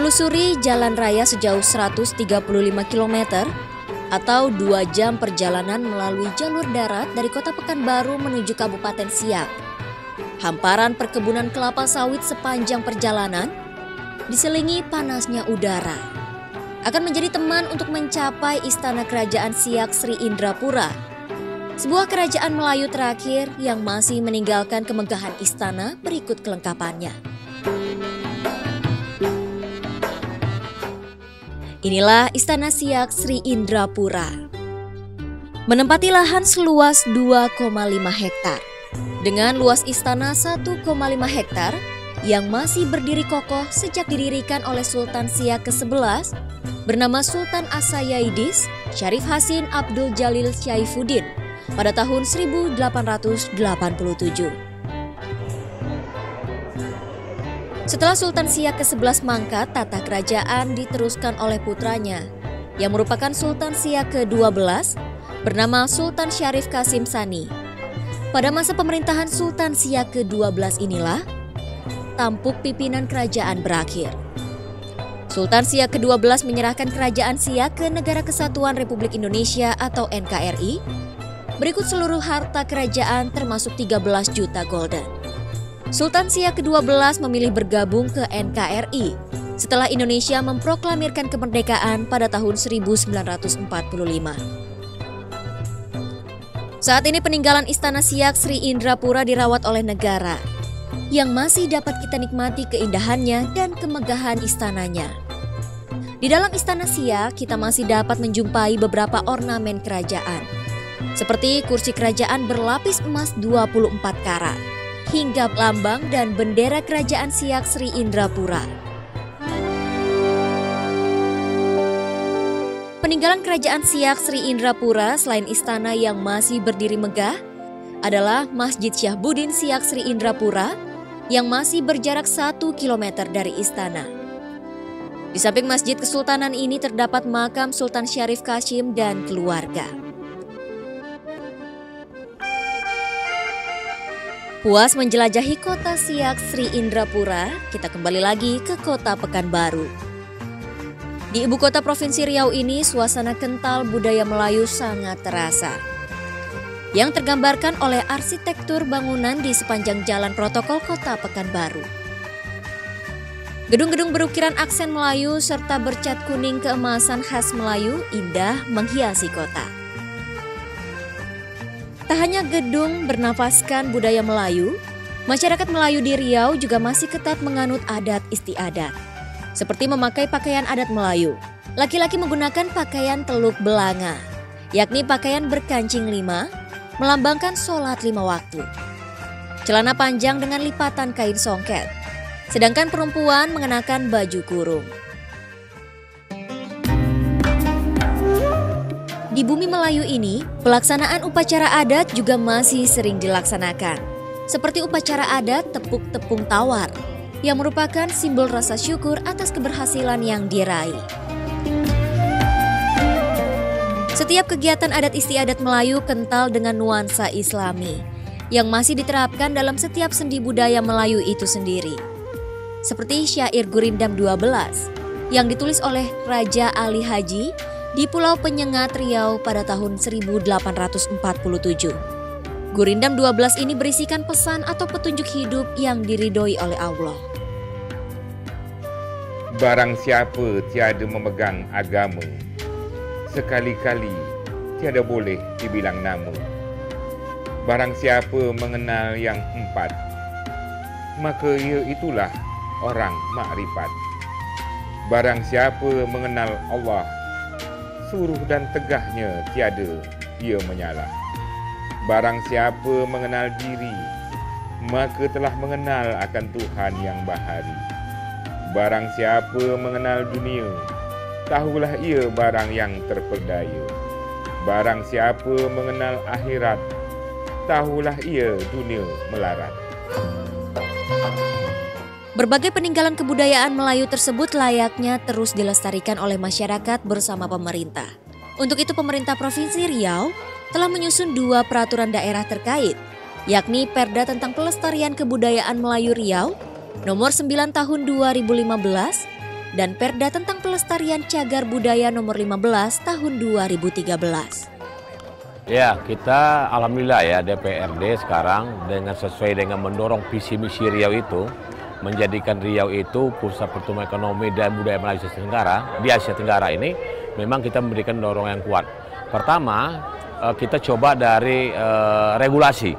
Menelusuri jalan raya sejauh 135 km atau 2 jam perjalanan melalui jalur darat dari kota Pekanbaru menuju Kabupaten Siak. Hamparan perkebunan kelapa sawit sepanjang perjalanan diselingi panasnya udara akan menjadi teman untuk mencapai Istana Kerajaan Siak Sri Indrapura, sebuah kerajaan Melayu terakhir yang masih meninggalkan kemegahan istana. Berikut kelengkapannya. Inilah Istana Siak Sri Indrapura. Menempati lahan seluas 2,5 hektar. Dengan luas istana 1,5 hektar yang masih berdiri kokoh sejak didirikan oleh Sultan Siak ke-11 bernama Sultan As-Sayyidis Syarif Hasin Abdul Jalil Syaifuddin pada tahun 1887. Setelah Sultan Siak ke-11 mangkat, tata kerajaan diteruskan oleh putranya yang merupakan Sultan Siak ke-12 bernama Sultan Syarif Kasim Sani. Pada masa pemerintahan Sultan Siak ke-12 inilah tampuk pimpinan kerajaan berakhir. Sultan Siak ke-12 menyerahkan kerajaan Siak ke Negara Kesatuan Republik Indonesia atau NKRI. Berikut seluruh harta kerajaan termasuk 13 juta gulden. Sultan Siak ke-12 memilih bergabung ke NKRI setelah Indonesia memproklamirkan kemerdekaan pada tahun 1945. Saat ini peninggalan Istana Siak Sri Indrapura dirawat oleh negara yang masih dapat kita nikmati keindahannya dan kemegahan istananya. Di dalam Istana Siak kita masih dapat menjumpai beberapa ornamen kerajaan, seperti kursi kerajaan berlapis emas 24 karat, hingga lambang dan bendera kerajaan Siak Sri Indrapura. Peninggalan kerajaan Siak Sri Indrapura selain istana yang masih berdiri megah adalah Masjid Syahbudin Siak Sri Indrapura yang masih berjarak 1 km dari istana. Di samping Masjid Kesultanan ini terdapat makam Sultan Syarif Kasim dan keluarga. Puas menjelajahi kota Siak Sri Indrapura, kita kembali lagi ke kota Pekanbaru. Di ibu kota Provinsi Riau ini, suasana kental budaya Melayu sangat terasa, yang tergambarkan oleh arsitektur bangunan di sepanjang jalan protokol kota Pekanbaru. Gedung-gedung berukiran aksen Melayu serta bercat kuning keemasan khas Melayu indah menghiasi kota. Tak hanya gedung bernafaskan budaya Melayu, masyarakat Melayu di Riau juga masih ketat menganut adat istiadat, seperti memakai pakaian adat Melayu. Laki-laki menggunakan pakaian teluk belanga, yakni pakaian berkancing 5, melambangkan sholat 5 waktu. Celana panjang dengan lipatan kain songket, sedangkan perempuan mengenakan baju kurung. Di bumi Melayu ini, pelaksanaan upacara adat juga masih sering dilaksanakan, seperti upacara adat tepuk-tepung tawar, yang merupakan simbol rasa syukur atas keberhasilan yang diraih. Setiap kegiatan adat istiadat Melayu kental dengan nuansa Islami, yang masih diterapkan dalam setiap sendi budaya Melayu itu sendiri. Seperti syair Gurindam 12, yang ditulis oleh Raja Ali Haji di Pulau Penyengat Riau pada tahun 1847. Gurindam 12 ini berisikan pesan atau petunjuk hidup yang diridhoi oleh Allah. Barang siapa tiada memegang agama, sekali-kali tiada boleh dibilang nama. Barang siapa mengenal yang 4, maka ia itulah orang makrifat. Barang siapa mengenal Allah, suruh dan tegahnya tiada ia menyalah. Barang siapa mengenal diri, maka telah mengenal akan Tuhan yang bahari. Barang siapa mengenal dunia, tahulah ia barang yang terperdaya. Barang siapa mengenal akhirat, tahulah ia dunia melarat. Berbagai peninggalan kebudayaan Melayu tersebut layaknya terus dilestarikan oleh masyarakat bersama pemerintah. Untuk itu pemerintah Provinsi Riau telah menyusun 2 peraturan daerah terkait, yakni Perda tentang Pelestarian Kebudayaan Melayu Riau Nomor 9 Tahun 2015 dan Perda tentang Pelestarian Cagar Budaya Nomor 15 Tahun 2013. Ya, kita alhamdulillah ya DPRD sekarang dengan sesuai dengan mendorong visi misi Riau itu, menjadikan Riau itu pusat pertumbuhan ekonomi dan budaya Melayu di Asia Tenggara ini, memang kita memberikan dorongan yang kuat. Pertama, kita coba dari regulasi.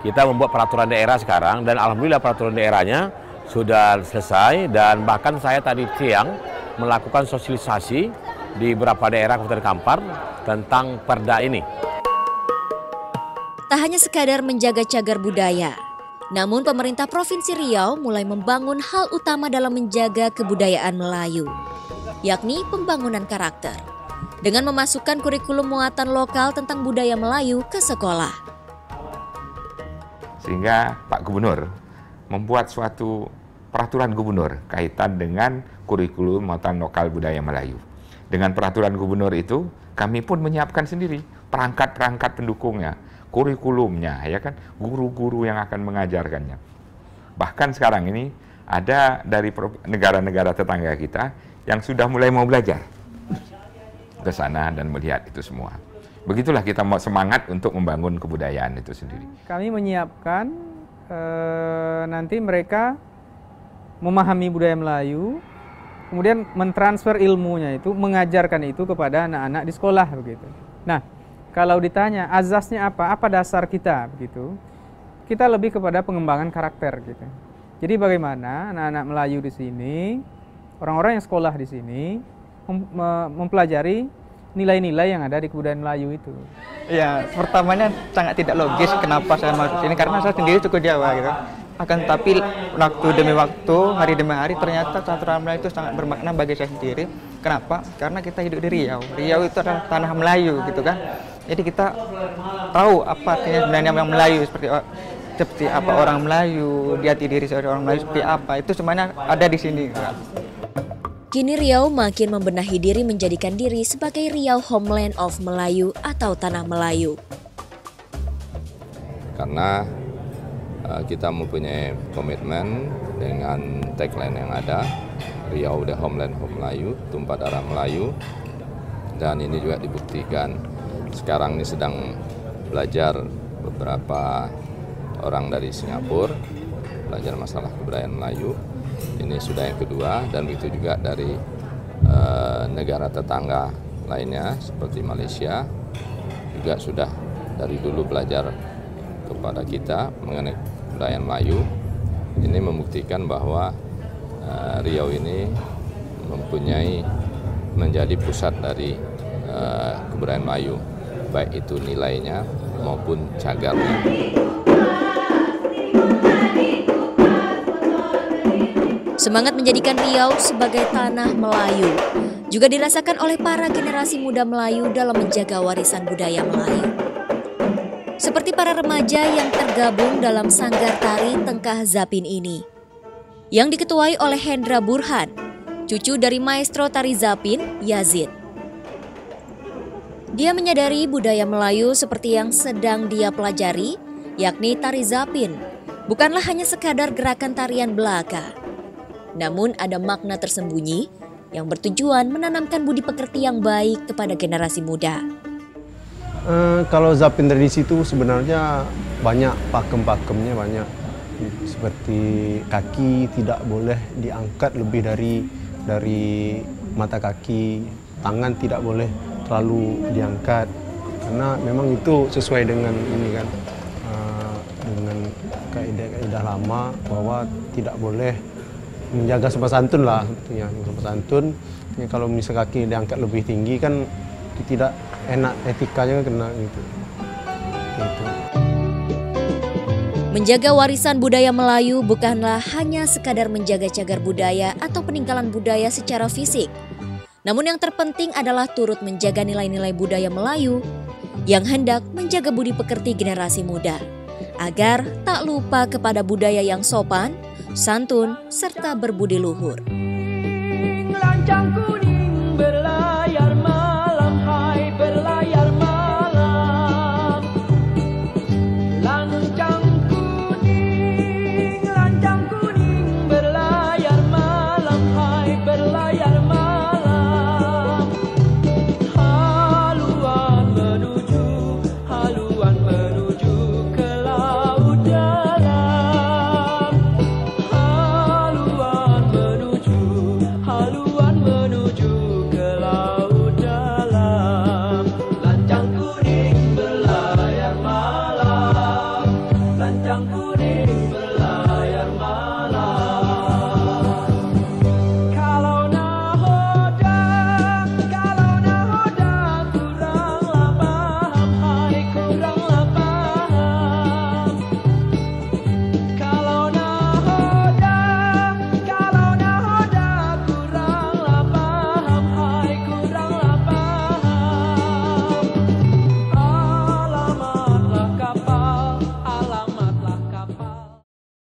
Kita membuat peraturan daerah sekarang dan alhamdulillah peraturan daerahnya sudah selesai, dan bahkan saya tadi siang melakukan sosialisasi di beberapa daerah Kabupaten Kampar tentang perda ini. Tak hanya sekadar menjaga cagar budaya, namun pemerintah Provinsi Riau mulai membangun hal utama dalam menjaga kebudayaan Melayu, yakni pembangunan karakter, dengan memasukkan kurikulum muatan lokal tentang budaya Melayu ke sekolah. Sehingga Pak Gubernur membuat suatu peraturan gubernur kaitan dengan kurikulum muatan lokal budaya Melayu. Dengan peraturan gubernur itu, kami pun menyiapkan sendiri perangkat-perangkat pendukungnya, kurikulumnya, ya kan, guru-guru yang akan mengajarkannya. Bahkan sekarang ini ada dari negara-negara tetangga kita yang sudah mulai mau belajar ke sana dan melihat itu semua. Begitulah kita mau semangat untuk membangun kebudayaan itu sendiri. Kami menyiapkan nanti mereka memahami budaya Melayu, kemudian mentransfer ilmunya itu, mengajarkan itu kepada anak-anak di sekolah begitu. Nah, kalau ditanya azasnya apa dasar kita begitu, kita lebih kepada pengembangan karakter gitu. Jadi bagaimana anak-anak Melayu di sini, orang-orang yang sekolah di sini mempelajari nilai-nilai yang ada di kebudayaan Melayu itu. Ya, pertamanya sangat tidak logis kenapa saya masuk sini, karena saya sendiri suku Jawa gitu. Akan tapi waktu demi waktu, hari demi hari, ternyata sastra Melayu itu sangat bermakna bagi saya sendiri. Kenapa? Karena kita hidup di Riau. Riau itu adalah tanah Melayu gitu kan. Jadi kita tahu apa artinya sebenarnya yang Melayu, seperti apa orang Melayu, di hati diri seorang Melayu seperti apa. Itu semuanya ada di sini. Kini Riau makin membenahi diri menjadikan diri sebagai Riau Homeland of Melayu atau Tanah Melayu. Karena kita mempunyai komitmen dengan tagline yang ada, Riau the Homeland of Melayu, tumpah darah Melayu. Dan ini juga dibuktikan. Sekarang ini sedang belajar beberapa orang dari Singapura, belajar masalah kebudayaan Melayu. Ini sudah yang kedua, dan begitu juga dari negara tetangga lainnya seperti Malaysia juga sudah dari dulu belajar kepada kita mengenai kebudayaan Melayu. Ini membuktikan bahwa Riau ini mempunyai menjadi pusat dari kebudayaan Melayu, baik itu nilainya maupun cagarnya. Semangat menjadikan Riau sebagai tanah Melayu juga dirasakan oleh para generasi muda Melayu dalam menjaga warisan budaya Melayu. Seperti para remaja yang tergabung dalam sanggar tari Tengkah Zapin ini, yang diketuai oleh Hendra Burhan, cucu dari maestro tari Zapin, Yazid. Dia menyadari budaya Melayu seperti yang sedang dia pelajari, yakni tari Zapin, bukanlah hanya sekadar gerakan tarian belaka. Namun ada makna tersembunyi yang bertujuan menanamkan budi pekerti yang baik kepada generasi muda. Kalau Zapin tradisi itu sebenarnya banyak pakem-pakemnya, banyak. Seperti kaki tidak boleh diangkat lebih dari mata kaki, tangan tidak boleh terlalu diangkat, karena memang itu sesuai dengan ini kan, dengan kaidah-kaidah lama bahwa tidak boleh menjaga sopan santun lah, sebetulnya sopan santun. Ya, kalau misalnya kaki diangkat lebih tinggi kan tidak enak, etikanya kena gitu. Menjaga warisan budaya Melayu bukanlah hanya sekadar menjaga cagar budaya atau peninggalan budaya secara fisik. Namun yang terpenting adalah turut menjaga nilai-nilai budaya Melayu yang hendak menjaga budi pekerti generasi muda, agar tak lupa kepada budaya yang sopan, santun, serta berbudi luhur.